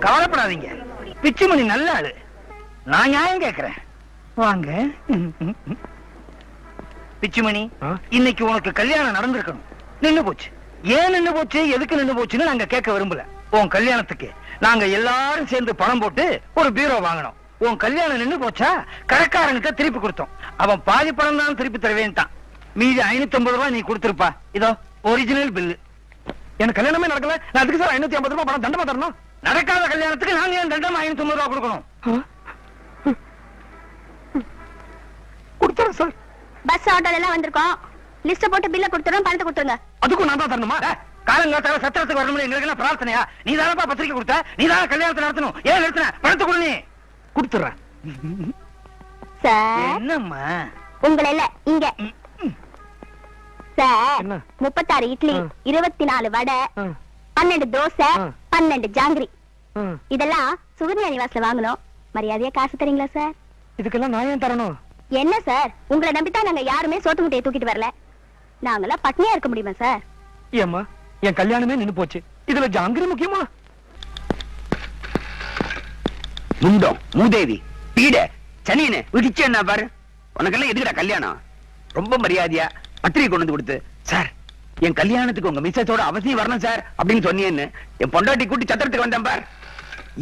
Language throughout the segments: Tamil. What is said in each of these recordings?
கவலைப்படாதீங்க, பிச்சுமணி நல்ல ஆளு. நான் நியாயம் கேக்குறேன். வாங்க பிச்சுமணி, இன்னைக்கு உனக்கு கல்யாணம் நடந்திருக்கணும். நின்னு போச்சு. ஏன் நின்னு போச்சு, எதுக்கு நின்னு போச்சுன்னு நாங்க கேட்க விரும்பல. உன் கல்யாணத்துக்கு நாங்க எல்லாரும் சேர்ந்து பணம் போட்டு ஒரு பீரோ வாங்கினோம். உன் கல்யாணம் நின்னு போச்சா, கடைக்காரங்கிட்ட திருப்பி கொடுத்தோம். அவன் பாதி பணம் தான் திருப்பி தருவேன்ட்டான். மீதி 550 ரூபாய் நீ கொடுத்திருப்பா. இதோ ஒரிஜினல் பில்லு. எனக்கு கல்யாணமே நடக்கல, நான் அதுக்கு சார் 550 ரூபாய் பணம் தண்டமா தரணும்? நடக்காத கல்யாணத்துக்கு நாங்க ஏன் தண்டமா 550 ரூபாய் கொடுக்கணும்? கொடுத்துறேன் சார். பஸ் ஆட்டோல எல்லாம் வந்திருக்கோம். லிஸ்ட் போட்டு பில்ல கொடுத்துறோம், பணத்தை கொடுத்துருங்க. அதுக்கும் நான் தான் தரணுமா? காலங்காத்தால சத்திரத்துக்கு வரணும், எங்களுக்கு என்ன பிரார்த்தனையா? நீ தானப்பா பத்திரிக்கை கொடுத்த, நீ தான கல்யாணத்தை நடத்தணும். ஏன் நிறுத்தின? பணத்தை கொடு. நீ கொடுத்துறேன் சார். என்னம்மா உங்களை இல்ல இங்க சார். 36 இட்லி, 24 வடை, 12 தோசை, 12 ஜாங்கிரி. இதெல்லாம் சுகன்யா நிவாஸ்ல வாங்கணும். மரியாதையா காசு தரீங்களா சார்? இதுக்கெல்லாம் நான் ஏன் தரணும்? என்ன சார், உங்களை நம்பித்தான் நாங்க யாருமே சோத்து முட்டையை தூக்கிட்டு வரல. நாங்களாம் பட்னியா இருக்க முடியுமா சார்? ஏம்மா, என் கல்யாணமே நின்னு போச்சு, இதுல ஜாங்கிரி முக்கியமா? முண்டம், மூதேவி, பீட, சனியனு விடிச்சு என்ன பாரு. உனக்கெல்லாம் எதுக்குடா கல்யாணம்? ரொம்ப மரியாதையா பத்திரிகை கொண்டு வந்து கொடுத்து, சார் என் கல்யாணத்துக்கு உங்க மிஸ்ஸஸோட அவசியம் வரணும் சார் அப்படின்னு சொன்னீன்னு என் பொண்டாட்டி கூட்டி சத்திரத்துக்கு வந்தேன் பார்.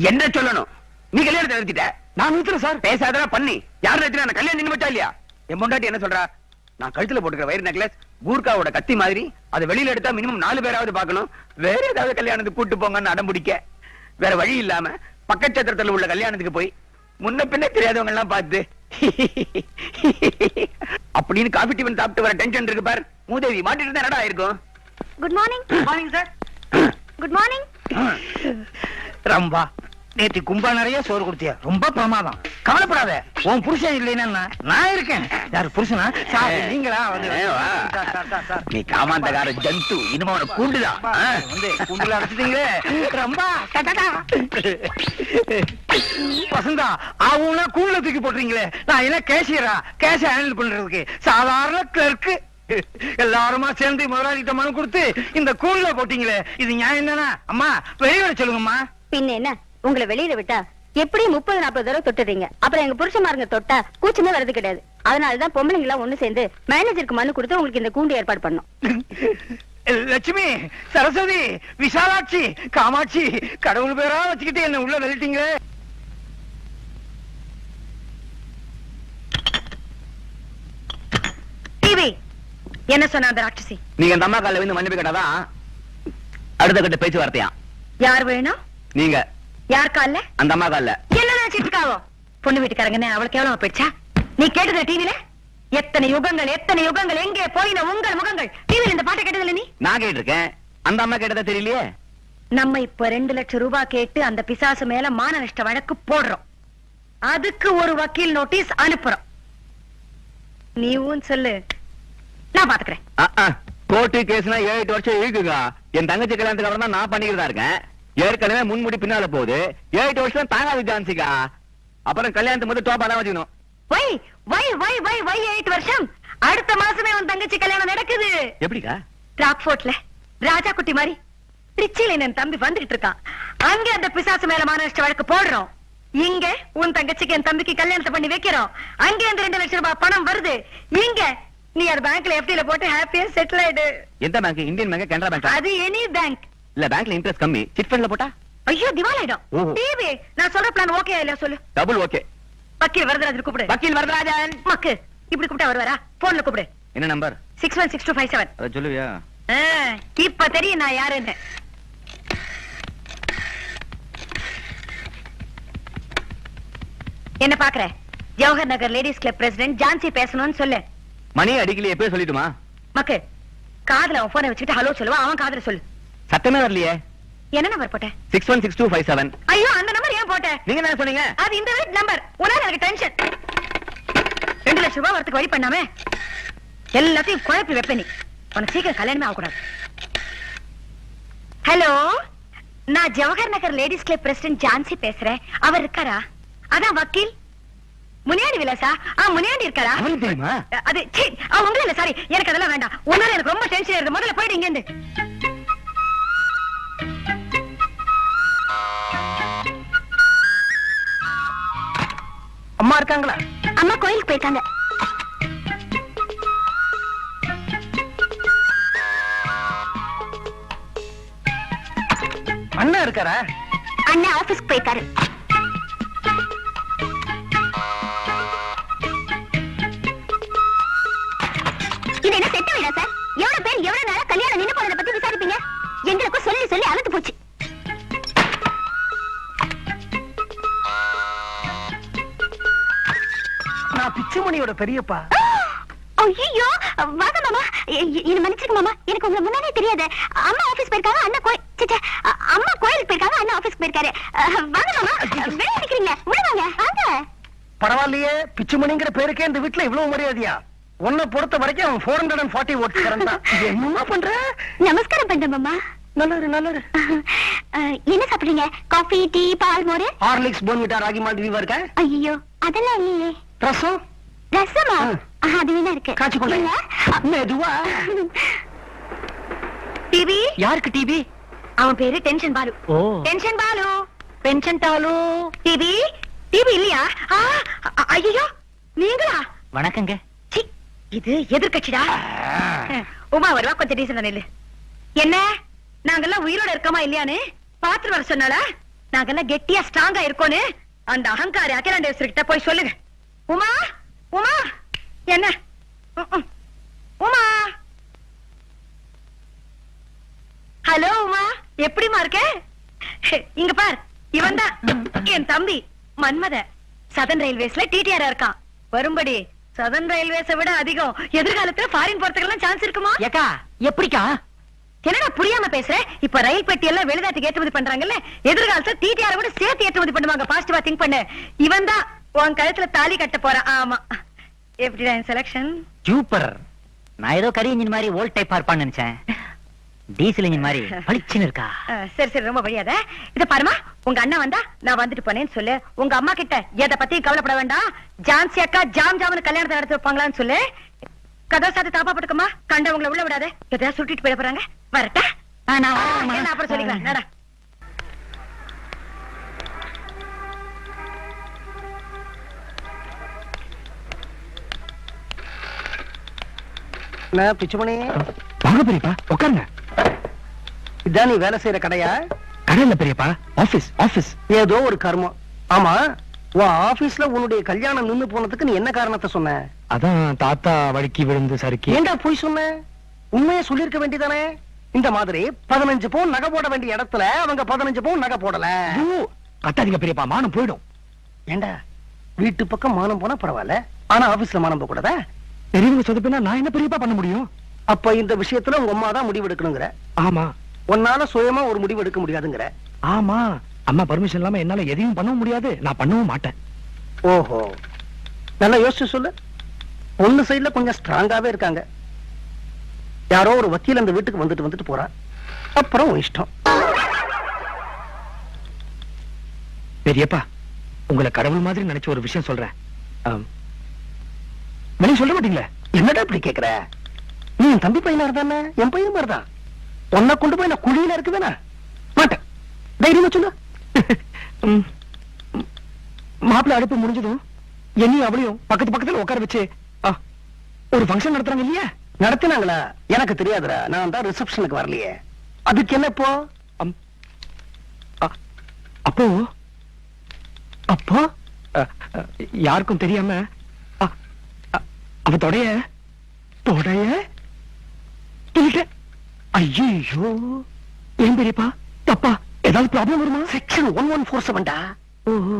என்ன சொல்லணும்? நீ கல்யாணத்தை நிறுத்திட்ட. நான் நிறுத்துறேன் சார். பேசாதடா பண்ணி. யார் நிறுத்தினா? நான் கல்யாணம் நின்னு வச்சா இல்லையா? என் பொண்டாட்டி என்ன சொல்றா? நான் கழுத்துல போட்டுக்கிற வயிறு நெக்லஸ் கூர்காவோட கத்தி மாதிரி, அதை வெளியில எடுத்தா மினிமம் 4 பேராவது பார்க்கணும். வேற ஏதாவது கல்யாணத்துக்கு கூட்டு போங்கன்னு அடம் பிடிக்க வேற வழி இல்லாம பக்கச்சத்திரத்துல உள்ள கல்யாணத்துக்கு போய் முன்ன பின்ன தெரியாதவங்க எல்லாம் பார்த்து அப்படின்னு காபி டிஃபன் சாப்பிட்டு வர டென்ஷன் இருக்கு பார். மூதேவி மாட்டிட்டு இருந்தா என்னடா இருக்கும்? Good morning. Morning sir. Good morning. Rambha, நேத்து கும்பா நிறைய சோறு கொடுத்தியா? ரொம்ப பிரமாதம். கவலைப்படாத, உன் புருஷன் இல்லைன்னா நான் இருக்கேன். யாரு புருஷனா? சார் நீங்களா? நீ காமாந்தகார ஜந்து, இனிமே உன கூண்டுதான். கூண்டுல அடைச்சிட்டீங்களே. ரம்பா வசந்தா, அவங்கள கூண்டுல தூக்கி போட்டுறீங்களே. நான் என்ன கேஷியரா? கேஷ ஹேண்டில் பண்றதுக்கு சாதாரண கிளர்க்கு. எல்லாருமா சேர்ந்து முதலாளிகிட்ட மனு கொடுத்து இந்த கூண்டுல போட்டீங்களே, இது நியாயம் தானே? அம்மா வெளியில சொல்லுங்கம்மா. பின்ன என்ன, உங்களை வெளியில விட்டா எப்படி 30-40 தடவை தொட்டுறீங்க. அப்புறம் எங்க புருஷமாருங்க தொட்டா கூச்சமே வர்றது கிடையாது. அதனாலதான் பொம்பளைங்க எல்லாம் ஒண்ணு சேர்ந்து மேனேஜருக்கு மனு கொடுத்து உங்களுக்கு இந்த கூண்டு ஏற்பாடு பண்ணோம். லட்சுமி, சரஸ்வதி, விசாலாட்சி, காமாட்சி, கடவுள் பேரா வச்சுக்கிட்டு என்ன உள்ள தள்ளிட்டீங்க. என்ன சொன்ன அந்த ராட்சசி? நீங்க அந்த அம்மா கால வந்து மன்னிப்பு கேட்டாதான் அடுத்த கட்ட பேச்சுவார்த்தையா. யார் வேணும்? நீங்க. யார் கால்ல? அந்த அம்மா கால்ல. என்ன நினைச்சிட்டு பொண்ணு வீட்டுக்காரங்க அவளுக்கு எவ்வளவு போயிடுச்சா? நீ கேட்டது டிவில எத்தனை யுகங்கள் எங்கே போயின உங்கள் முகங்கள். டிவில இந்த பாட்டை கேட்டதில்ல நீ? நான் கேட்டிருக்கேன். அந்த அம்மா கேட்டதா தெரியலையே. நம்ம இப்ப 2 லட்சம் ரூபாய் கேட்டு அந்த பிசாசு மேல மான நஷ்ட வழக்கு போடுறோம். அதுக்கு ஒரு வக்கீல் நோட்டீஸ் அனுப்புறோம். நீவும் சொல்லு, நான் பாத்துக்கிறேன். கோர்ட்டு கேஸ்னா 7-8 வருஷம் இருக்குங்க. என் தங்கச்சி கல்யாணத்துக்கு அப்புறம் தான் நான் பண்ணிக்கிறதா இருக்கேன். ஏற்கனவே முன்முடி பின்னால போகுது. 7 வருஷம் தாங்காது ஜான்சிகா. அப்புறம் கல்யாணத்துக்கு மட்டும் டோப்பா தான் வச்சுக்கணும். வை 8 வருஷம். அடுத்த மாசமே உன் தங்கச்சி கல்யாணம் நடக்குது. எப்படிக்கா? ராக்ஃபோர்ட்ல ராஜா குட்டி மாதிரி ரிச்சில என் தம்பி வந்துகிட்டு இருக்கான். அங்க அந்த பிசாசு மேல மான நஷ்ட வழக்கு போடுறோம். இங்க உன் தங்கச்சிக்கு என் தம்பிக்கு கல்யாணத்தை பண்ணி வைக்கிறோம். அங்க அந்த 2 லட்சம் ரூபாய் பணம் வருது. இங்க நீ அது பேங்க்ல எஃப்டில போட்டு ஹாப்பியா செட்டில் ஆயிடு. எந்த bank? Indian bank, Canara bank? அது எனி பேங்க். இல்ல பேங்க்ல இன்ட்ரெஸ்ட் கம்மி. சிட் ஃபண்ட்ல போட்டா ஐயோ திவால் ஆயிடும். டிவி நான் சொல்ற பிளான் ஓகே இல்ல சொல்லு. Double okay. வக்கீல் வரதராஜன் கூப்பிடு. வக்கீல் வரதராஜன். மக்கு இப்படி கூப்பிட்டா வருவாரா? போன்ல கூப்பிடு. என்ன நம்பர்? 616257. அத சொல்லுவியா? இப்ப தெரியும் நான் யாருன்னு. என்ன பாக்குற? Jawahar Nagar ladies club president Jhansi பேசணும்னு சொல்லு. மணி அடிக்கலையே, எப்போ சொல்லிட்டுமா? மக்கு காதுல அவன் போனை வச்சுக்கிட்டு ஹலோ சொல்லுவான். அவன் காதுல சொல்லு. சத்தமே வரலையே. என்ன நம்பர் போட்ட? 616257. ஐயோ அந்த நம்பர் ஏன் போட்ட? நீங்க என்ன சொன்னீங்க? அது இந்த வீட் நம்பர். உனால எனக்கு டென்ஷன். 2 லட்சம் ரூபாய் வரதுக்கு வழி பண்ணாம எல்லாத்தையும் குழப்பி வைப்ப நீ. உனக்கு சீக்கிரம் கல்யாணமே ஆகக்கூடாது. ஹலோ, நான் Jawahar Nagar ladies club president Jhansi பேசுறேன். அவர் இருக்காரா? அதான் வக்கீல் முனியாண்டி விலாசா? முனியாண்டி இருக்காரா? தெரியுமா? அது ஒண்ணும் இல்ல, சாரி, எனக்கு அதெல்லாம் வேண்டாம். உன்னால எனக்கு ரொம்ப டென்ஷன் ஆயிருது. முதல்ல போயிடு இங்க இருந்து. அம்மா இருக்காங்களா? அம்மா கோயிலுக்கு போயிருக்காங்க. அண்ணா இருக்காரா? அண்ணன் ஆபீஸ்க்கு போயிருக்காரு. இது என்ன செட்ட வீடா சார்? எவ்வளவு பேர் எவ்வளவு நேரம் கல்யாணம் நின்னு போனதை பத்தி விசாரிப்பீங்க? எங்களுக்கும் சொல்லி சொல்லி அழுத்து போச்சு. நான் பிச்சுமணியோட பெரியப்பா. ஐயோ வாங்க மாமா. என்ன மன்னிச்சுக்க மாமா, எனக்கு உங்களை முன்னாடியே தெரியாது. அம்மா ஆபீஸ் போயிருக்காங்க, அண்ணா அம்மா கோயிலுக்கு போயிருக்காங்க, அண்ணா ஆபீஸ்க்கு போயிருக்காரு. வாங்க மாமா, வெளியே நிக்கிறீங்க, உள்ள வாங்க வாங்க. பரவாயில்லையே, பிச்சுமணிங்கிற பேருக்கே இந்த வீட்டுல இவ்வளவு மரியாதையா? உன்னை பொறுத்த வரைக்கும் அவன் 440 ஓட்டு தான். என்ன பண்ற? நமஸ்காரம் பண்றேன் மாமா. நல்லது நல்லது. என்ன சாப்பிடுறீங்க? காஃபி, டீ, பால், மோர்? ஹார்லிக்ஸ், போன்விட்டா, ராகி மால்ட் வீவா இருக்கா? ஐயோ அதெல்லாம் இல்லையே. ரசம்? ரசமா? அது வேணா இருக்கு. காய்ச்சி கொண்டு மெதுவா. டிவி? யாருக்கு டிவி? அவன் பேரு டென்ஷன் பாலு. ஓ, டென்ஷன் பாலு. பென்ஷன் டாலு. டிவி? டிவி இல்லையா? ஐயோ நீங்களா? வணக்கங்க. சி, இது எதிர்கட்சிடா. உமா வருவா, கொஞ்சம் டீசன் நில்லு. என்ன நாங்கெல்லாம் உயிரோட இருக்கோமா இல்லையான்னு பாத்துட்டு வர சொன்னால? நாங்கெல்லாம் கெட்டியா ஸ்ட்ராங்கா இருக்கோன்னு அந்த அகங்காரி அகிலாண்டேஸ்வரி கிட்ட போய் சொல்லுங்க. உமா உமா என்ன? உமா, ஹலோ உமா, எப்படிமா இருக்க? இங்க பார், இவன் தான் என் தம்பி மன்மத. சதன் ரயில்வேஸ்ல டிடிஆர் இருக்கான். வரும்படி சதன் ரயில்வேஸை விட அதிகம் எதிர்காலத்துல ஃபாரின் போறதுக்கெல்லாம் சான்ஸ் இருக்குமா? ஏக்கா எப்படிக்கா? என்னடா புரியாம பேசுற? இப்ப ரயில் பெட்டி எல்லாம் வெளிநாட்டுக்கு ஏற்றுமதி பண்றாங்கல்ல, எதிர்காலத்துல டிடிஆர் கூட சேர்த்து ஏற்றுமதி பண்ணுவாங்க. பாசிட்டிவா திங்க் பண்ணு. இவன் தான் உன் கழுத்துல தாலி கட்ட போறான். ஆமா, எப்படிடா என் செலக்ஷன்? சூப்பர். நான் ஏதோ கரி இன்ஜின் மாதிரி ஓல்ட் டைப்பா இருப்பான்னு நினைச்சேன். டீசல் இன்ஜின் மாதிரி பளிச்சுன்னு இருக்கா. சரி சரி, ரொம்ப வழியாத. இத பாருமா, உங்க அண்ணா வந்தா நான் வந்துட்டு போனேன்னு சொல்லு. உங்க அம்மா கிட்ட எதை பத்தி கவலைப்பட வேண்டாம். ஜான்சி அக்கா ஜாம் ஜாம்னு கல்யாணத்தை நடத்தி வைப்பாங்களான்னு சொல்லு. கதவை சாத்து தாப்பா பட்டுக்கமா, கண்டவங்களை உள்ள விடாத. எதையா சுட்டிட்டு போயிட போறாங்க. வரட்டா? நான் வரேன்மா. என்ன அப்புறம் சொல்லிக்கலாம். நடா. என்ன பிச்சுமணி? வாங்க பெரியப்பா, உட்காருங்க. இதான் நீ வேலை செய்யற கடையா? கடையில பெரியப்பா, ஆபீஸ் ஆபீஸ். ஏதோ ஒரு கர்மம். ஆமா, உன் ஆபீஸ்ல உன்னுடைய கல்யாணம் நின்னு போனதுக்கு நீ என்ன காரணத்தை சொன்ன? அதான் தாத்தா வழுக்கி விழுந்து சறுக்கி. ஏண்டா போய் சொன்ன? உண்மையை சொல்லிருக்க வேண்டியதானே? இந்த மாதிரி 15 பவுன் நகை போட வேண்டிய இடத்துல அவங்க 15 பவுன் நகை போடல. கத்தாதீங்க பெரியப்பா, மானம் போயிடும். ஏண்டா வீட்டு பக்கம் மானம் போனா பரவாயில்ல, ஆனா ஆபீஸ்ல மானம் போக கூடாதா? பெரியவங்க சொதப்பினா நான் என்ன பெரியப்பா பண்ண முடியும்? அப்ப இந்த விஷயத்துல உங்க அம்மா தான் முடிவு எடுக்கணுங்கிற? ஆமா. உன்னால சுயமா ஒரு முடிவு எடுக்க முடியாதுங்கிற? ஆமா, அம்மா பர்மிஷன் இல்லாம என்னால எதையும் பண்ணவும் முடியாது, நான் பண்ணவும் மாட்டேன். ஓஹோ, நல்லா யோசிச்சு சொல்லு. பொண்ணு சைடுல கொஞ்சம் ஸ்ட்ராங்காவே இருக்காங்க. யாரோ ஒரு வக்கீல் அந்த வீட்டுக்கு வந்துட்டு போறா. அப்புறம் உன் இஷ்டம். பெரியப்பா, உங்களை கடவுள் மாதிரி நினைச்ச ஒரு விஷயம் சொல்றேன். வெளியே சொல்ல மாட்டீங்களே? என்னடா இப்படி கேக்குற? நீ என் தம்பி பையனா இருந்தானே, என் பையன் மாதிரிதான். உன்னை கொண்டு போய் நான் குழியில இருக்குவேனா? மாட்டேன். தைரியமா சொல்லு. மாப்பிள்ள அடுப்பு முடிஞ்சதும் என்னையும் அவளையும் பக்கத்து பக்கத்துல உட்கார வச்சு ஒரு ஃபங்க்ஷன் நடத்துறாங்க இல்லையா? நடத்தினாங்களா? எனக்கு தெரியாதுடா, நான் தான் ரிசப்ஷனுக்கு வரலையே. அதுக்கு என்ன இப்போ? அப்போ அப்போ யாருக்கும் தெரியாம அவ தொடைய ஐயோ, ஏன் பெரியப்பா தப்பா ஏதாவது ப்ராப்ளம் வருமா? செக்ஷன் 1147டா. ஓஹோ,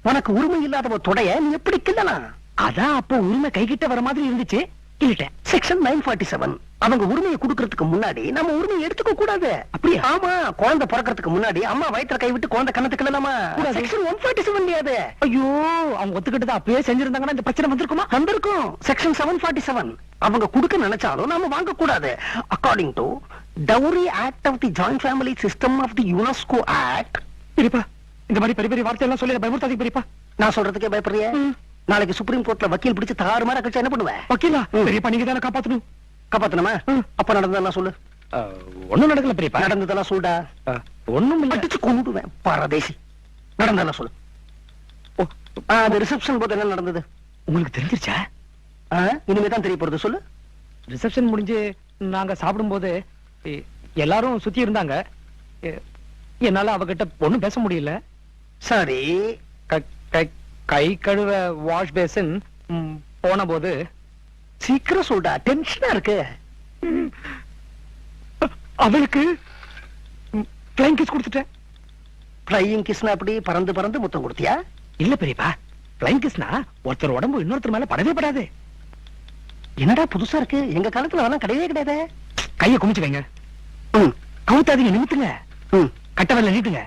உனக்கு உரிமை இல்லாதவ தொடைய நீ எப்படி கிள்ளலாம்? அதான் அப்போ உரிமை கைகிட்ட வர மாதிரி இருந்துச்சு, கிள்ளிட்டேன். செக்ஷன் 947 அவங்க உரிமையை கொடுக்கறதுக்கு முன்னாடி நம்ம உரிமையை எடுத்துக்க கூடாது. அப்படியே? ஆமா, குழந்தை பிறக்கிறதுக்கு முன்னாடி அம்மா வயிற்றுல கை விட்டு குழந்தை கண்ணத்து கிள்ளலாமா? செக்ஷன் 147 முடியாது. ஐயோ, அவங்க ஒத்துக்கிட்டது அப்பயே செஞ்சிருந்தாங்கன்னா இந்த பிரச்சனை வந்திருக்குமா? வந்திருக்கும். செக்ஷன் 747 அவங்க கொடுக்க நினைச்சாலும் நாம வாங்க கூடாது. According to dowry act of the joint family system of the UNESCO act. பெரியப்பா, இந்த மாதிரி பெரிய பெரிய வார்த்தை எல்லாம் சொல்லி பயமுறுத்தாதீங்க பெரியப்பா. நான் சொல்றதுக்கே பயப்படுறிய? நாளைக்கு சுப்ரீம் கோர்ட்ல வக்கீல் பிடிச்சு தாறு மாதிரி கழிச்சா என்ன பண்ணுவேன்? வக்கீலா? பெரியப்பா, நீங்க தானே காப்பாத்தணும். காப்பாத்தணுமா? அப்ப நடந்ததெல்லாம் சொல்லு. ஒண்ணும் நடக்கல பெரியப்பா. நடந்ததெல்லாம் சொல்டா. ஒண்ணும் இல்ல. அடிச்சு கொண்டுடுவேன் பரதேசி. நடந்ததெல்லாம் சொல்லு. அது ரிசப்ஷன் போது என்ன நடந்தது உங்களுக்கு தெரிஞ்சிருச்சா? இனிமேதான் தெரிய போறது, சொல்லு. ரிசப்ஷன் முடிஞ்சு நாங்க சாப்பிடும்போது எல்லாரும் சுத்தி இருந்தாங்க. என்னால அவகிட்ட ஒண்ணும் பேச முடியல. சரி, கை கழுவ வாஷ் பேசின் போன போது சீக்கிரம் சொல்டா, டென்ஷனா இருக்கு. அவளுக்கு ஃப்ளைங் கிஸ் கொடுத்துட்டேன். ஃப்ளையிங் கிஸ்னா அப்படி பறந்து பறந்து முத்தம் கொடுத்தியா? இல்ல பெரியப்பா, ஃப்ளைங் கிஸ்னா ஒருத்தர் உடம்பு இன்னொருத்தர் மேல படவே படாது. என்னடா புதுசா இருக்கு, எங்க காலத்துல அதெல்லாம் கிடையவே கிடையாது. கைய குமிச்சு வைங்க, கவுத்தாதீங்க, நிமித்துங்க, கட்ட வரல நீட்டுங்க.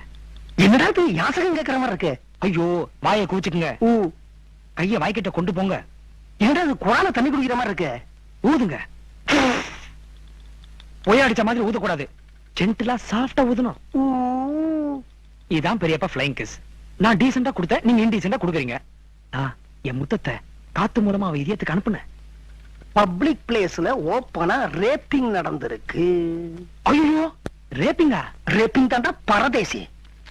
என்னடா இது யாசகம் கேட்கற மாதிரி இருக்கு? ஐயோ, வாயை குவிச்சுக்குங்க, கைய வாய்க்கிட்ட கொண்டு போங்க. என்னடா இது குரான தண்ணி குடிக்கிற மாதிரி இருக்கு? ஊதுங்க. பொய் அடிச்ச மாதிரி ஊதக்கூடாது, ஜென்டிலா சாஃப்டா ஊதணும். இதான் பெரியப்பா ஃப்ளைங் கிஸ். நான் டீசெண்டா கொடுத்தேன், நீங்க இன்டீசெண்டா கொடுக்குறீங்க. என் முத்தத்தை காத்து மூலமா அவ இதயத்துக்கு அனுப்புனேன். பப்ளிக் பிளேஸ்ல ஓப்பனா ரேப்பிங் நடந்திருக்கு. ஐயோ, ரேப்பிங்கா? ரேப்பிங் தாண்டா பரதேசி.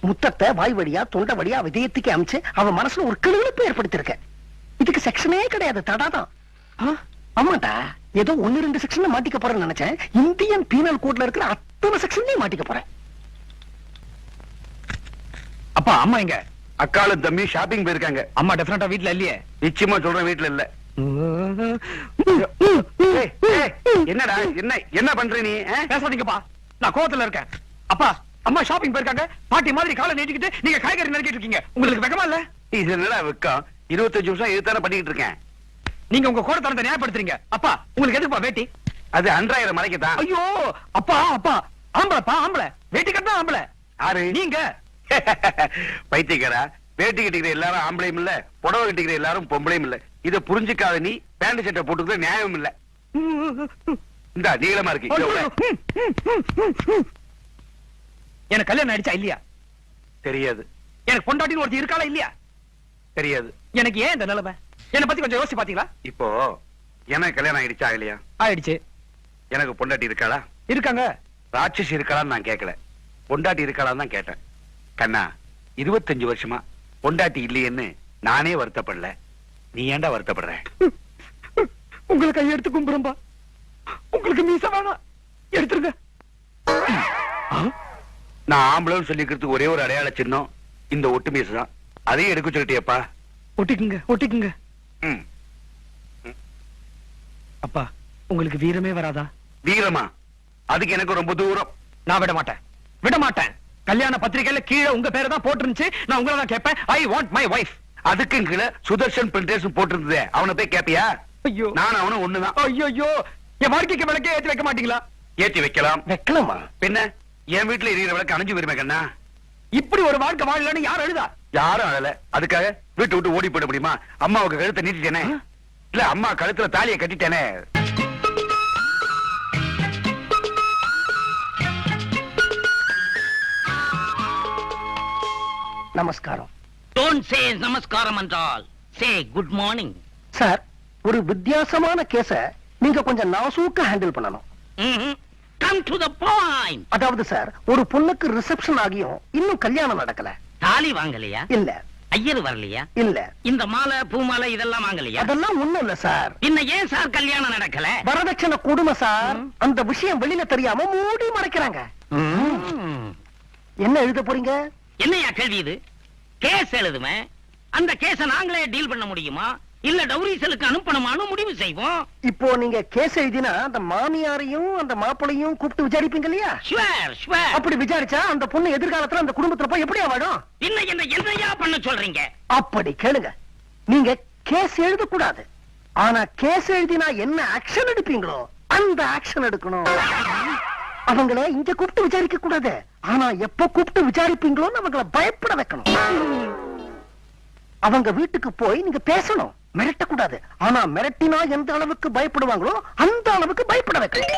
முத்தத்தை வாய் வழியா தொண்டை வழியா இதயத்துக்கு அமைச்சு அவ மனசுல ஒரு கிளிப்பு ஏற்படுத்திருக்க. இதுக்கு செக்ஷனே கிடையாது, தடாதான். ஆமாட்டா, ஏதோ 1-2 செக்ஷன்ல மாட்டிக்க போறேன்னு நினைச்சேன். இந்தியன் பீனல் கோட்ல இருக்கிற அத்தனை செக்ஷன்லயும் மாட்டிக்க போறேன். அப்பா, அம்மா எங்க? அக்காலும் தம்பி ஷாப்பிங் போயிருக்காங்க. அம்மா டெஃபினட்டா வீட்ல இல்லையே. நிச்சயமா சொல்றேன், வீட்டுல இல்ல. என்னடா, என்ன பண்ற நீ? பேசாதீங்கப்பா, நான் கோவத்துல இருக்கேன். அப்பா, அம்மா ஷாப்பிங் போயிருக்காங்க. பாட்டி மாதிரி காலை நீட்டிக்கிட்டு நீங்க காய்கறி நறுக்கிட்டு இருக்கீங்க. உங்களுக்கு வெக்கமா இல்ல? இது என்னடா வெக்கம்? 25 நிமிஷம் இதுதானே பண்ணிட்டு இருக்கேன். நீங்க உங்க கோடத்தனத்தை நியாயப்படுத்துறீங்க. அப்பா, உங்களுக்கு எதுக்குப்பா வேட்டி? அது அன்றாயிரம் மலைக்குதான். ஐயோ, அப்பா அப்பா, ஆம்பளப்பா ஆம்பளை, வேட்டி கட்டினா ஆம்பளை. யாரு நீங்க? பைத்தியக்காரா, வேட்டி கட்டிக்கிற எல்லாரும் ஆம்பளையும் இல்ல, புடவை கட்டிக்கிற எல்லாரும் பொம்பளையும் இல்ல. இத புரிஞ்சுக்காத நீ பேண்ட் சட்டை போட்டுக்கிற நியாயம் இல்ல. இந்த நீளமா இருக்கு. எனக்கு கல்யாணம் ஆயிடுச்சா இல்லையா? தெரியாது. எனக்கு பொண்டாட்டின்னு ஒருத்தி இருக்காளா இல்லையா? தெரியாது. எனக்கு ஏன் இந்த நிலைமை? என்ன பத்தி கொஞ்சம் யோசிச்சு பாத்தீங்களா? இப்போ எனக்கு கல்யாணம் ஆயிடுச்சா இல்லையா? ஆயிடுச்சு. எனக்கு பொண்டாட்டி இருக்காளா? இருக்காங்க. ராட்சசி இருக்காளான்னு நான் கேட்கல, பொண்டாட்டி இருக்காளான்னு தான் கேட்டேன். கண்ணா, 25 வருஷமா பொண்டாட்டி இல்லையேன்னு நானே வருத்தப்படல, நீ ஏன்டா வருத்தப்படுற? உங்களுக்கு கையெடுத்து கும்பிடும்பா. உங்களுக்கு மீச வேணாம், எடுத்துருங்க. நான் ஆம்பளன்னு சொல்லிக்கிறதுக்கு ஒரே ஒரு அடையாள சின்னம் இந்த ஒட்டு மீசு தான். அதையும் எடுக்க சொல்லிட்டியப்பா. ஒட்டிக்குங்க, ஒட்டிக்குங்க. அப்பா, உங்களுக்கு வீரமே வராதா? வீரமா? அதுக்கு எனக்கு ரொம்ப தூரம். நான் விட மாட்டேன், விட மாட்டேன். கல்யாண பத்திரிகையில கீழே உங்க பேரை தான் போட்டுருந்துச்சு. நான் உங்களை தான் கேட்பேன். I want my wife. அதுக்கு கீழே சுதர்ஷன் பிரிண்டர்ஸ் போட்டிருந்ததே, அவனை போய் கேப்பியா? ஐயோ, நான் அவனும் ஒண்ணுதான். ஐயோ, என் வாழ்க்கைக்கு விளக்கே ஏற்றி வைக்க மாட்டீங்களா? ஏற்றி வைக்கலாம். வைக்கலாமா? பின்ன என் வீட்டுல எரியிற விளக்கு அணைஞ்சு வருமே கண்ணா. இப்படி ஒரு வாழ்க்கை வாழலன்னு யார் அழுதா? யாரும் அழல. அதுக்காக வீட்டு விட்டு ஓடி போயிட முடியுமா? அம்மாவுக்கு கழுத்தை நீட்டிட்டேனே, இல்ல அம்மா கழுத்துல தாலியை கட்டிட்டேனே. நமஸ்காரம். Don't say நமஸ்காரம் என்றால் say good morning. சார், ஒரு வித்தியாசமான கேஸ நீங்க கொஞ்சம் நாசூக்கா ஹேண்டில் பண்ணணும். Come to the point. அதாவது சார், ஒரு பொண்ணுக்கு ரிசப்ஷன் ஆகியும் இன்னும் கல்யாணம் நடக்கல. தாலி வாங்கலையா? இல்ல. ஐயர் வரலையா? இல்ல. இந்த மாலை பூ மாலை இதெல்லாம் வாங்கலையா? அதெல்லாம் ஒண்ணும் இல்ல சார். இன்ன ஏன் சார் கல்யாணம் நடக்கல? வரதட்சணை கொடுமை சார். அந்த விஷயம் வெளியில தெரியாம மூடி மறைக்கிறாங்க. என்ன எழுத போறீங்க? என்னையா கேள்வி இது? கேஸ் எழுதுவேன். அந்த கேஸ நாங்களே டீல் பண்ண முடியுமா, இல்ல டவுரி செலுக்கு அனுப்பணுமான்னு முடிவு செய்வோம். இப்போ நீங்க கேஸ் எழுதினா அந்த மாமியாரையும் அந்த மாப்பிளையும் கூப்பிட்டு விசாரிப்பீங்க இல்லையா? Sure sure. அப்படி விசாரிச்சா அந்த பொண்ணு எதிர்காலத்துல அந்த குடும்பத்துல போய் எப்படியா வாடும்? இன்ன என்னையா பண்ண சொல்றீங்க? அப்படி கேளுங்க. நீங்க கேஸ் எழுதக்கூடாது, ஆனா கேஸ் எழுதினா என்ன ஆக்ஷன் எடுப்பீங்களோ அந்த ஆக்ஷன் எடுக்கணும். அவங்கள இங்க கூப்பிட்டு விசாரிக்க கூடாது, ஆனா எப்ப கூப்பிட்டு விசாரிப்பீங்களோ அவங்கள பயப்பட வைக்கணும். அவங்க வீட்டுக்கு போய் நீங்க பேசணும், மிரட்டக்கூடாது. ஆனா மிரட்டினா எந்த அளவுக்கு பயப்படுவாங்களோ அந்த அளவுக்கு பயப்பட வைக்கணும்.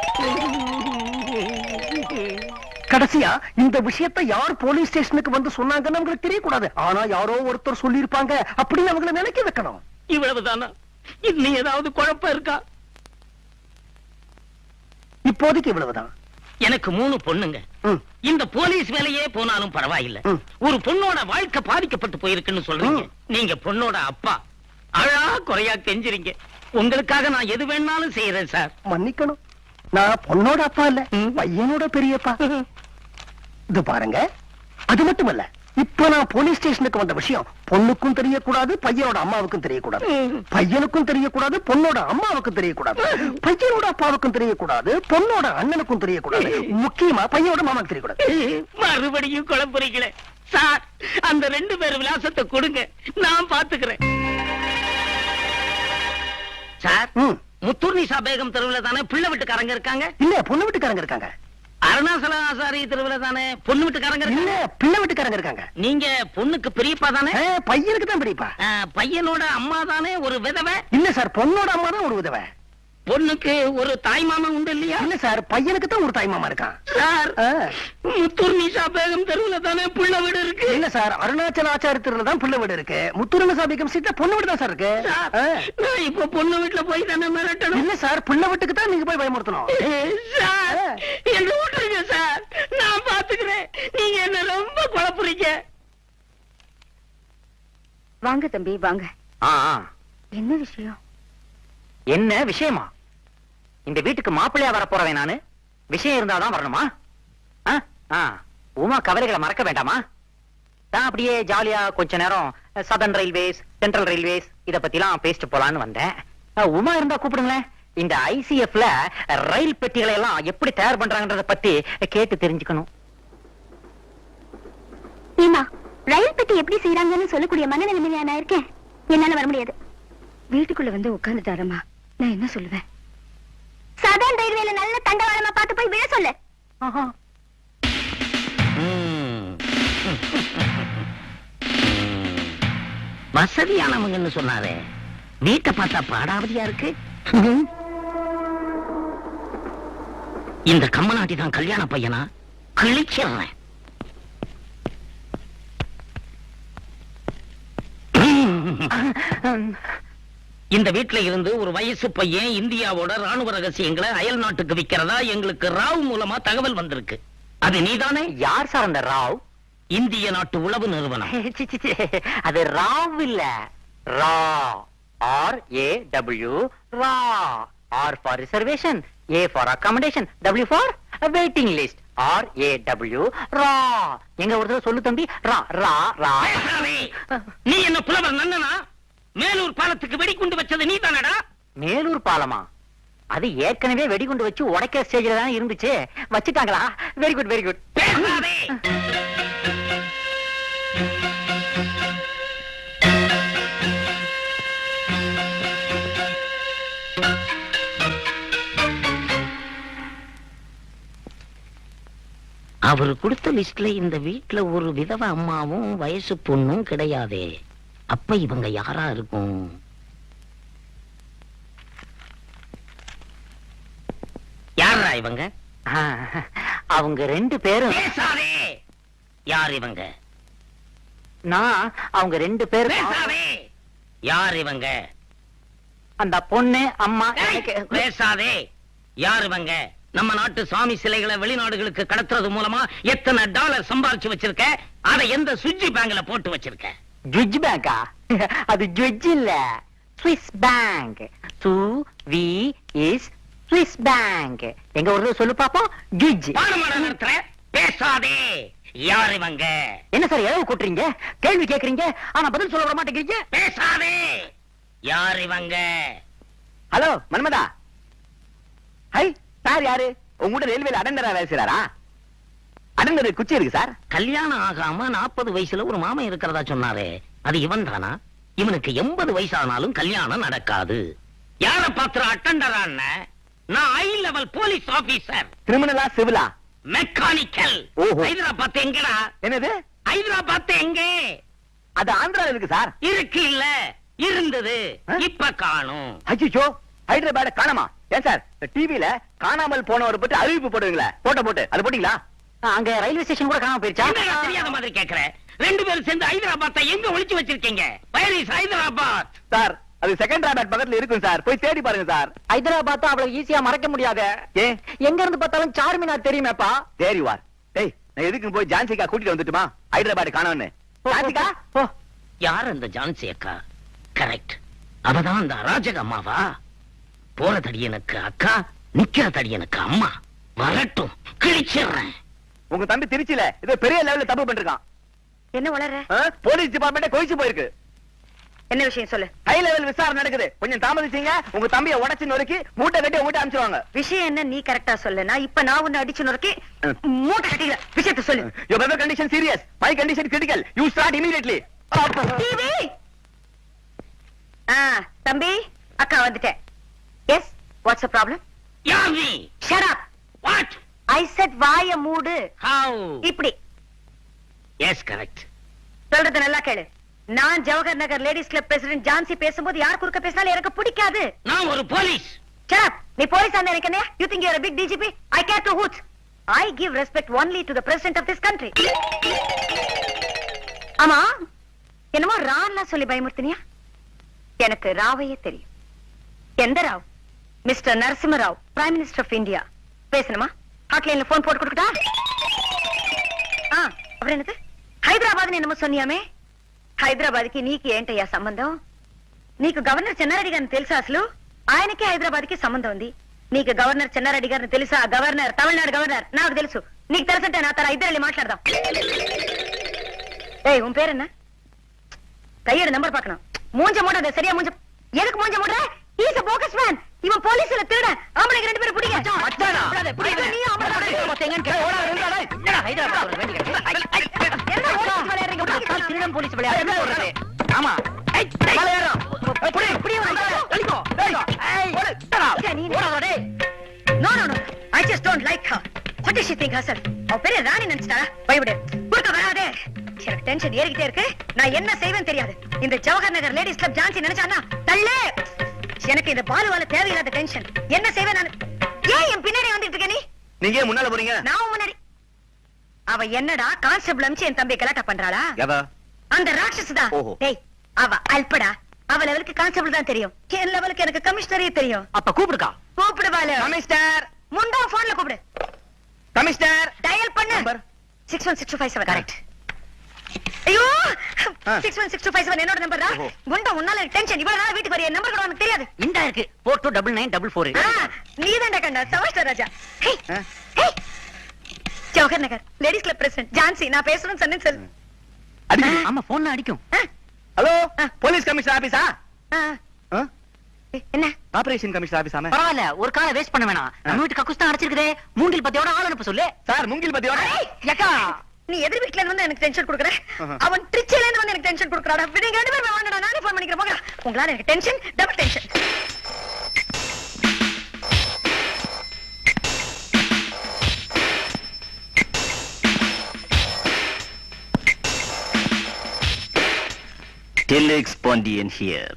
கடைசியா இந்த விஷயத்தை யார் போலீஸ் ஸ்டேஷனுக்கு வந்து சொன்னாங்கன்னு அவங்களுக்கு தெரியக்கூடாது, ஆனா யாரோ ஒருத்தர் சொல்லி இருப்பாங்க அப்படின்னு அவங்களை நினைக்க வைக்கணும். இவ்வளவுதானா? இன்னும் ஏதாவது குழப்பம் இருக்கா? இப்போதைக்கு இவ்வளவுதான். எனக்கு 3 பொண்ணுங்க. ம். இந்த போலீஸ் வேலையே போனாலும் பரவாயில்லை. ம். ஒரு பொண்ணோட வாழ்க்கை பாதிக்கப்பட்டு போயிருக்குன்னு சொல்றீங்க. நீங்க பொண்ணோட அப்பா அழா குறையா கெஞ்சுறீங்க. உங்களுக்காக நான் எது வேணாலும் செய்யறேன் சார். மன்னிக்கணும், நான் பொண்ணோட அப்பா இல்ல, பையனோட பெரியப்பா. இது பாருங்க, அது மட்டுமல்ல, இப்ப நான் போலீஸ் ஸ்டேஷனுக்கு வந்த விஷயம் பொண்ணுக்கும் தெரியக்கூடாது, பையனோட அம்மாவுக்கும் தெரியக்கூடாது, பையனுக்கும் தெரியக்கூடாது, பொண்ணோட அம்மாவுக்கும் தெரியக்கூடாது, பையனோட அப்பாவுக்கும் தெரியக்கூடாது, பொண்ணோட அண்ணனுக்கும் தெரியக்கூடாது, முக்கியமா பையனோட மாமாவுக்கு தெரியக்கூடாது. மறுபடியும் குழப்பறீங்களே சார். அந்த 2 பேர் விலாசத்தை கொடுங்க, நான் பாத்துக்கிறேன். சார், ம். முத்தூர் நிசா பேகம் தெருவுல தானே பிள்ளை வீட்டுக்காரங்க இருக்காங்க? இல்ல, பொண்ணு வீட்டுக்காரங்க இருக்காங்க. அருணாசல ஆசாரி தெருவுல தானே பொண்ணு வீட்டுக்காரங்க இல்ல, இருக்காங்க? பிள்ளை வீட்டுக்காரங்க இருக்காங்க. நீங்க பொண்ணுக்கு பெரியப்பா தானே? பையனுக்கு தான் பெரியப்பா. பையனோட அம்மா தானே ஒரு விதவை? இல்ல சார், பொண்ணோட அம்மா தான் ஒரு உதவ. பொண்ணுக்கு ஒரு தாய் மாமா உண்டு இல்லையா? இல்ல சார், பையனுக்கு தான் ஒரு தாய் மாமா இருக்கான். சார், ஆ. முத்தூர் நிசா பேகம் தெருவுல தானே பிள்ளை வீடு இருக்கு? இல்ல சார், அருணாச்சல ஆச்சாரத்துல தான் பிள்ளை வீடு இருக்கு. முத்துரம சாபிகம் சீட்டா பொண்ணு வீடு தான் சார் இருக்கு. சார், ஆ. நான் இப்ப பொண்ணு வீட்டுல போய் தானே மிரட்டணும்? இல்ல சார், பிள்ளை வீட்டுக்கு தான் நீங்க போய் பயமுறுத்தணும். சார், என்ன விட்டுருங்க சார், நான் பாத்துக்கிறேன். நீங்க என்ன ரொம்ப குழப்புறீங்க. வாங்க தம்பி வாங்க. ஆ, ஆ. என்ன விஷயம்? என்ன விஷயமா? இந்த வீட்டுக்கு மாப்பிள்ளையா வர போறவன் நானு. விஷயம் இருந்தாதான் வரணுமா? ஆ, ஆ. உமா கவலைகளை மறக்க வேண்டாமா? நான் அப்படியே ஜாலியா கொஞ்ச நேரம் சதர்ன் ரயில்வேஸ், சென்ட்ரல் ரயில்வேஸ் இத பத்திலாம் பேசிட்டு போலான்னு வந்தேன். உமா இருந்தா கூப்பிடுங்களேன். இந்த ஐசிஎஃப்ல ரயில் பெட்டிகளை எல்லாம் எப்படி தயார் பண்றாங்கன்றத பத்தி கேட்டு தெரிஞ்சுக்கணும். ஏமா, ரயில் பெட்டி எப்படி செய்யறாங்கன்னு சொல்லக்கூடிய மனநிலைமையில நான் இருக்கேன். என்னால வர முடியாது. வீட்டுக்குள்ள வந்து உட்கார்ந்துட்டாரம்மா, நான் என்ன சொல்லுவேன்? சதர்ன் ரயில்வேல நல்ல தண்டவாளமா பார்த்து போய் விழ சொல்லு. ஆஹா. வசதியானவங்கன்னு சொன்னாரே, வீட்டை பார்த்தா பாடாவதியா இருக்கு. இந்த கம்மநாட்டி தான் கல்யாண பையனா? கிழிச்சிடுறேன். இந்த வீட்டுல இருந்து ஒரு வயசு பையன் இந்தியாவோட ராணுவ ரகசியங்களை அயல் நாட்டுக்கு விக்கிறதா எங்களுக்கு ராவ் மூலமா தகவல் வந்திருக்கு. அது நீதானே? யார் சார் அந்த ராவ்? இந்திய நாட்டு உளவு நிறுவனம். C, C, C. அது ராவ் இல்ல, ரா. RAW, raw. R for reservation, A for accommodation, W for waiting list. RAW, ரா. எங்க ஒரு தடவை சொல்லு தம்பி. ரா, ரா, ரா. பேசாதே. நீ என்ன புலவர் நன்னனா? மேலூர் பாலத்துக்கு வெடிகுண்டு வச்சது நீ தானடா? மேலூர் பாலமா? அது ஏற்கனவே வெடிகுண்டு வச்சு உடைக்கிற ஸ்டேஜ்ல தான் இருந்துச்சு. வச்சுட்டாங்களா? Very good, very good. பேசாதே. அவர் கொடுத்த லிஸ்ட்ல இந்த வீட்ல ஒரு விதவ அம்மாவும் வயசு பொண்ணும் கிடையாதே. அப்ப இவங்க யாரா இருக்கும்? யாரா இவங்க? அவங்க 2 பேரும். பேசாதே. யார் இவங்க? நான் அவங்க 2 பேரும். பேசாதே. யார் இவங்க? அந்த பொண்ணு அம்மா. ஏய், பேசாதே. யார் இவங்க? நம்ம நாட்டு சாமி சிலைகளை வெளிநாடுகளுக்கு கடத்துறது மூலமா எத்தனை டாலர் சம்பாரிச்சு வச்சிருக்க? அதை எந்த சுவிட்ச் பேங்க்ல போட்டு வச்சிருக்க? ஜுவஜ் பேங்கா? அது ஜுவஜ் இல்ல, Swiss bank. We is Swiss bank. எங்க ஒரு சொல்லு பாப்போம். ஜுவஜ். பாடமாட நடத்துற. பேசாதே. யார் இவங்க? என்ன சார் எழவு கூட்டுறீங்க? கேள்வி கேக்குறீங்க, ஆனா பதில் சொல்ல வர மாட்டேங்கிறீங்க. பேசாதே. யார் இவங்க? ஹலோ மன்மதா. ஹை, சார் யாரு? உங்க ரயில்வேல அடண்டரா வேலை செய்றாரா? அடண்டர் குச்சி இருக்கு சார். கல்யாணம் ஆகாம 40 வயசுல ஒரு மாமன் இருக்கிறதா சொன்னாரே, அது இவன் தானா? இவனுக்கு 80 வயசானாலும் கல்யாணம் நடக்காது. யார பாத்திர அட்டண்டரான? நான் ஹை லெவல் போலீஸ் ஆபீசர். கிரிமினலா சிவிலா? மெக்கானிக்கல். ஓஹோ. ஹைதராபாத் எங்கடா? என்னது? ஹைதராபாத் எங்க அது ஆந்திரால இருக்கு சார். இருக்கு? இல்ல, இருந்தது, இப்ப காணும். அச்சோ, ஹைதராபாத் காணாமா? ஏன் சார், டிவில காணாமல் போனவரை பத்தி அறிவிப்பு போடுவீங்களா? போட்டு அது போட்டீங்களா? அங்க ரயில்வே ஸ்டேஷன் கூட காணாம போயிருச்சா? என்னடா தெரியாத மாதிரி கேக்குற? 2 பேரும் சேர்ந்து ஹைதராபாத்தை எங்க ஒளிச்சு வச்சிருக்கீங்க? Where is Hyderabad? சார், அது செகண்டராபாத் பக்கத்துல இருக்கும் சார். போய் தேடி பாருங்க சார். ஹைதராபாத் அவ்வளவு ஈஸியா மறக்க முடியாது. ஏ, எங்க இருந்து பார்த்தாலும் சார்மினார் தெரியுமேப்பா. There you are. டேய் நான் எதுக்கு போய் ஜான்சிகா கூட்டிட்டு வந்துட்டுமா ஹைதராபாத் காணோன்னு ஜான்சிகா ஓ யார் அந்த ஜான்சி அக்கா கரெக்ட் அவதான் அந்த அராஜக அம்மாவா போற தடியனுக்கு அக்கா நிக்கிற தடியனுக்கு அம்மா வரட்டும் கிழிச்சிடுறேன் உங்க தம்பி திருச்சியில ஏதோ பெரிய லெவல்ல தப்பு பண்ணிருக்கான் என்ன வளர்ற போலீஸ் டிபார்ட்மெண்ட் கொதிச்சு போயிருக்கு என்ன விஷயம் சொல்லு ஹை லெவல் விசாரணை நடக்குது கொஞ்சம் தாமதிச்சீங்க உங்க தம்பியை உடைச்சு நொறுக்கி மூட்டை கட்டி மூட்டை அனுப்பிச்சுவாங்க விஷயம் என்ன நீ கரெக்டா சொல்லு நான் இப்ப நான் உன்னை அடிச்சு நொறுக்கி மூட்டை கட்டிக்கிறேன் விஷயத்த சொல்லு your weather condition serious my condition critical you start immediately TV தம்பி அக்கா வந்துட்டேன் எஸ் வாட்ஸ் தி ப்ராப்ளம் யாமி shut up what I said வாய மூடு ஹவ் இப்படி எஸ் கரெக்ட் சொல்றது நல்லா கேளு நான் Jawahar Nagar ladies club president Jhansi பேசும்போது யார் குறுக்க பேசினாலும் எனக்கு பிடிக்காது நான் ஒரு போலீஸ் Shut up! நீ போலீஸ் ஆன எனக்கு என்ன? You think you are a big DGP? I care to hoots. I give respect only to the president of this country. ஆமா என்னமோ ரான்லாம் சொல்லி பயமுறுத்தினியா? எனக்கு ராவையே தெரியும். எந்த Rao? Mister Narasimha Rao, prime minister of India. பேசணுமா? ஹாட்லைன்ல போன் போட்டு கொடுக்கட்டா? அப்புறம் என்னது? హైదరాబాద్ என்னமோ சொன்னியாமே? హైదరాబాద్కి నీకు ఏంటయ్యా సంబంధం? నీకు గవర్నర్ చెన్నారెడ్డి గారిని తెలుసా అసలు? ఆయనకి హైదరాబాద్కి సంబంధం ఉంది. నీకు గవర్నర్ చెన్నారెడ్డి గారిని తెలుసా? గవర్నర్ తమిళనాడు గవర్నర్ నాకు తెలుసు. నీకు తెలుసంటే నా తర ఇద్దరు మాట్లాడదాం. ஏய் உன் பேர் என்ன? கையோட நம்பர் பார்க்கணும். மூஞ்ச மூடாத சரியா மூஞ்ச. எதுக்கு மூஞ்ச மூடுற? He is a bogus man. இவன் போலீஸ்ல திருட. ஆம்பளைங்க ரெண்டு பேரும் புடிங்க. மச்சானா புடிங்க நீ ஆம்பளை எங்கன்னு கேளு. ஓடா இருந்தா டேய். என்னடா ஹைதராபாத் வர வேண்டிய என்ன போலீஸ் விளையாடுறீங்க? திருடன் போலீஸ் விளையாடு என்ன ஓடுறது? ஆமா. ஏய் மேல ஏறோம் புடி புடி அடிக்கோ டேய் ஓடு டடா ஓடாத டேய். No no no. I just don't like her. What does she think herself? அவ பெரிய ராணி நினைச்சிட்டாளா? பயப்படு. குறுக்க வராதே. எனக்கு டென்ஷன் ஏறிக்கிட்டே இருக்கு. நான் என்ன செய்வேன் தெரியாது. இந்த ஜவஹர் நகர் லேடிஸ் கிளப் ஜான்சி நினைச்சானா தள்ளே. எனக்கு இந்த பாலுவால தேவையில்லாத டென்ஷன். என்ன செய்வேன் நான்? ஏன் என் பின்னாடி வந்துட்டு இருக்க நீ? நீங்க ஏன் முன்னால போறீங்க? நான் முன்னாடி. அவ என்னடா கான்ஸ்டபிள் அம்ச்சி என் தம்பி கலாட்டா பண்றாளா? எவ? அந்த ராட்சஸ் தான். ஓஹோ. டேய் அவ அல்படா. அவ லெவலுக்கு கான்ஸ்டபிள் தான் தெரியும். என் லெவலுக்கு எனக்கு கமிஷனரே தெரியும். அப்ப கூப்பிடுக்கா. கூப்பிடு பாலு. கமிஷனர் முண்டா போன்ல கூப்பிடு. கமிஷனர் டயல் பண்ணு. Number 616257 correct. ஐயோ 616257 என்னோட நம்பர் டா. ஓஹோ. முண்டா உன்னால டென்ஷன். இவ்வளவு நாள் வீட்டுக்கு வரைய நம்பர் கூட உனக்கு தெரியாது. இந்தா இருக்கு 429944. நீதான்டா கண்டா சவாஷ்டர் ராஜா. ஹே ஆ? Hey Jawahar Nagar ladies club president Jhansi நான் பேசணும்னு சொன்னேன் சார். அடிக்கடி ஆமா போன்ல அடிக்கும். ஹலோ போலீஸ் கமிஷனர் ஆபீஸா? என்ன ஆபரேஷன் கமிஷனர் ஆபீஸாமே? பரவாயில்ல ஒரு காலை வேஸ்ட் பண்ண வேணாம். நம்ம வீட்டு கக்குஸ் தான் அடிச்சிருக்குதே. மூங்கில் பத்தியோட ஆள் அனுப்ப சொல்லு. சார் மூங்கில் பத்தியோட ஏக்கா நீ எதிர் வீட்ல இருந்து வந்து எனக்கு டென்ஷன் கொடுக்குற. ஆஹா. அவன் ட்ரிச்சில இருந்து வந்து எனக்கு டென்ஷன் கொடுக்குறாடா. நீங்க ரெண்டு பேரும் வாங்கடா. நானே ஃபோன் பண்ணிக்கிறேன் போங்க. உங்களால எனக்கு tension double tension. Telex Pandian here.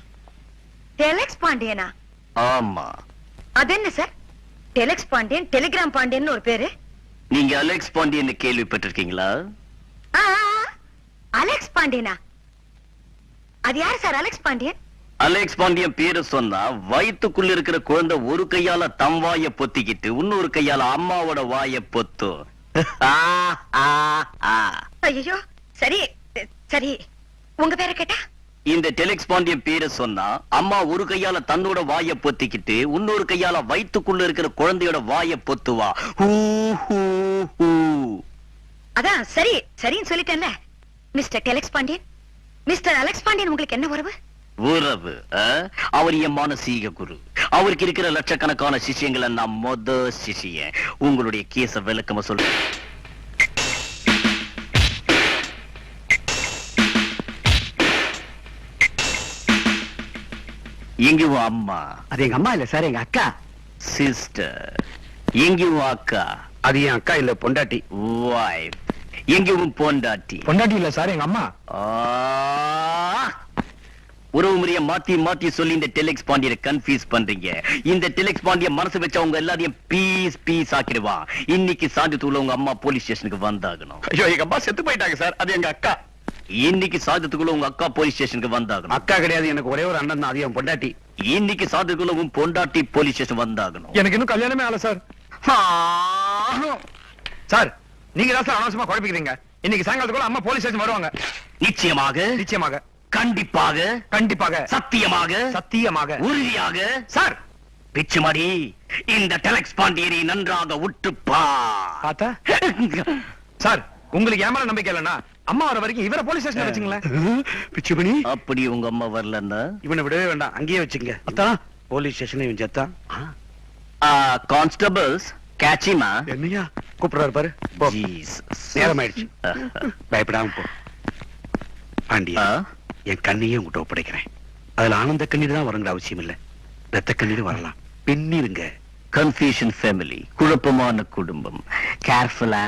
Telex பாண்டியனா? ஆமா, அது என்ன sir? Telex Pandian Telegram Pandian ஒரு பேரு. நீங்க அலெக்ஸ் பாண்டியன் கேள்விப்பட்டிருக்கீங்களா? ஆ, அலெக்ஸ் பாண்டியனா? அது யாரு sir Alex Pandian? Alex Pandian பேரு சொன்னா வயித்துக்குள்ள இருக்கிற குழந்தை ஒரு கையால தம் வாய பொத்திக்கிட்டு இன்னொரு கையால அம்மாவோட வாய பொத்தும். ஐயோ சரி சரி உங்க பேரை கேட்டா? இந்த டெலெக்ஸ் பாண்டியன் பேரை சொன்னா அம்மா ஒரு கையால தன்னோட வாய பொத்திக்கிட்டு இன்னொரு கையால வயித்துக்குள்ள இருக்கிற குழந்தையோட வாய பொத்துவா. Who, who, who. அதான் சரி சரின்னு சொல்லிட்டேன்ல. Mister Telex Pandian, mister Alex Pandian உங்களுக்கு என்ன உறவு? உறவு? அவர் என் மானசீக குரு. அவருக்கு இருக்கிற லட்சக்கணக்கான சிஷ்யங்களை நான் மொத சிஷியன். உங்களுடைய கேஸ விளக்கமா சொல்றேன். எங்க உன் அம்மா? அது எங்க அம்மா இல்ல சார், எங்க அக்கா. சிஸ்டர். எங்க உன் அக்கா? அது என் அக்கா இல்ல, பொண்டாட்டி. வைஃப். எங்க உன் பொண்டாட்டி? பொண்டாட்டி இல்ல சார் எங்க அம்மா. உறவு முறைய மாத்தி மாத்தி சொல்லி இந்த டெலெக்ஸ் பாண்டியனை கன்ஃபியூஸ் பண்றீங்க. இந்த டெலெக்ஸ் பாண்டிய மனசு வச்சா உங்க எல்லாரையும் பீஸ் பீஸ் ஆக்கிடுவான். இன்னைக்கு சாயந்தரத்துக்குள்ள உங்க அம்மா போலீஸ் ஸ்டேஷனுக்கு வந்தாகணும். ஐயோ எங்க அம்மா செத்து போயிட்டாங்க சார், அது எங்க அக்கா. இன்னைக்கு சாயந்தரத்துக்குள்ள உங்க அக்கா போலீஸ் ஸ்டேஷனுக்கு வந்தாகணும். அக்கா கிடையாது, எனக்கு ஒரே ஒரு அண்ணன் தான், அது என் பொண்டாட்டி. இன்னைக்கு சாயந்தரத்துக்குள்ள உன் பொண்டாட்டி போலீஸ் ஸ்டேஷன் வந்தாகணும். எனக்கு இன்னும் கல்யாணமே ஆகல சார். சார் நீங்க தான் சார் அனாவசியமா குழப்பிக்கிறீங்க. இன்னைக்கு சாயங்காலத்துக்குள்ள அம்மா போலீஸ் ஸ்டேஷன் வருவாங்க. நிச்சயமாக, நிச்சயமாக, கண்டிப்பாக, கண்டிப்பாக, சத்தியமாக, சத்தியமாக. உறுதியாக. சார் பிச்சுமணி, இந்த டெலக்ஸ் பாண்டியனை நன்றாக உற்றுப்பா. பார்த்தா சார், உங்களுக்கு ஏமாற நம்பிக்கை இல்லைன்னா அம்மா வர வரைக்கும் இவரை போலீஸ் ஸ்டேஷன்ல வச்சுங்களேன். பிச்சுமணி, அப்படி உங்க அம்மா வரலன்னா இவனை விடவே வேண்டாம், அங்கேயே வச்சுங்க. அத்தான் போலீஸ் ஸ்டேஷன்ல இவன் செத்தான். கான்ஸ்டபிள்ஸ் கேட்சிமா. என்னையா கூப்பிடுறாரு பாரு. போ. நேரம் ஆயிடுச்சு. பயப்படாம போ. பாண்டியா, என் கண்ணையே உங்ககிட்ட ஒப்படைக்கிறேன். அதுல ஆனந்த கண்ணீர் தான் வருங்கிற அவசியம் இல்ல, ரத்த கண்ணீர் வரலாம். பின்னிருங்க. கன்ஃபியூஷன் ஃபேமிலி, குழப்பமான குடும்பம். கேர்ஃபுல்லா